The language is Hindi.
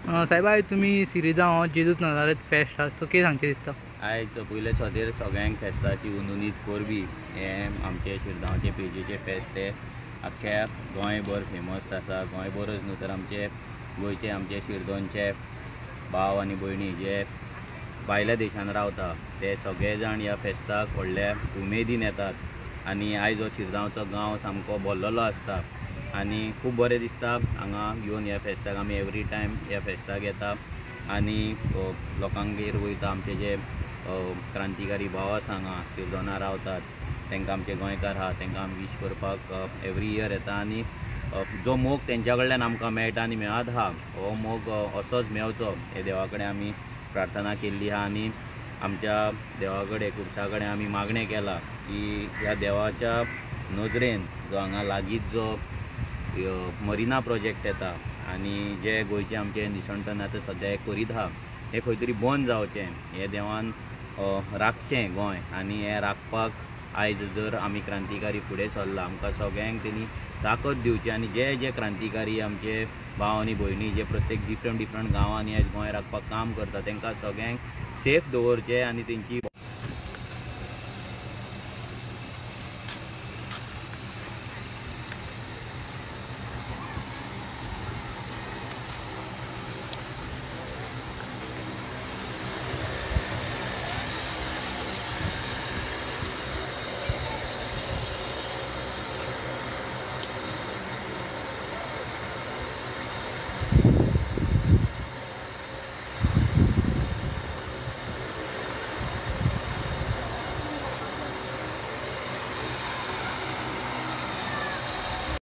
साहेब आयज तुमी सिरिजांव जेजूत नाजारेत फेस्ट आसा तो कितें सांगचें दिसता? आयज पयले सदेर सगळ्यांक फेस्ताची उनुनीत कोरबी हें आमचे शिरगांवचे पेजीचे फेस्त ते आख्ख्या गोंयभर फेमस आसा। गोंयभरच न्हू तर आमचे गोंयचे आमचे शिरदोनचे भाव आनी भयणी जे भायल्या देशांत रावता ते सगळे जाण ह्या फेस्ताक व्हडल्या उमेदीन येतात आनी आयज हो शिरगांवचो गांव सामको भरलेलो आसता आनी खूब बरें दिसता हांगा येवन ह्या फेस्ताक। आमी एवरी टायम ह्या फेस्ताक येता आनी लोकांगेर वयता। आमचे जे क्रांतिकारी भाव आसा हांगा शिरदोना रावतात तांकां आमचे गोंयकार आहा तांकां आमी वीश करपाक एवरी इयर येता आनी जो मोग तेंच्या कडल्यान आमकां मेळटा आनी मेळत आहा हो मोग असोच मेळचो हे देवा कडेन आमी प्रार्थना केल्ली आहा आनी आमच्या देवा कडेन कुर्सा कडेन आमी मागणें केलां की ह्या देवाच्या नजरेन जो हांगा लागींच जो मरिना प्रोजेक्ट येता आनी जे गोंयचे आमचे निसणटन आतां सद्या हें करीत आहा हें खंय तरी बंद जावचें हें देवान राखचें गोंय आनी हें राखपाक आयज जर आमी क्रांतिकारी फुडें सरला आमकां सगळ्यांक तेणी ताकद दिवची आनी जे जे क्रांतिकारी आमचे भाव आनी भयणी जे प्रत्येक डिफरंट गांवांनी आयज गोंय राखपाक काम करता तांकां सगळ्यांक सेफ दवरचें आनी तेंची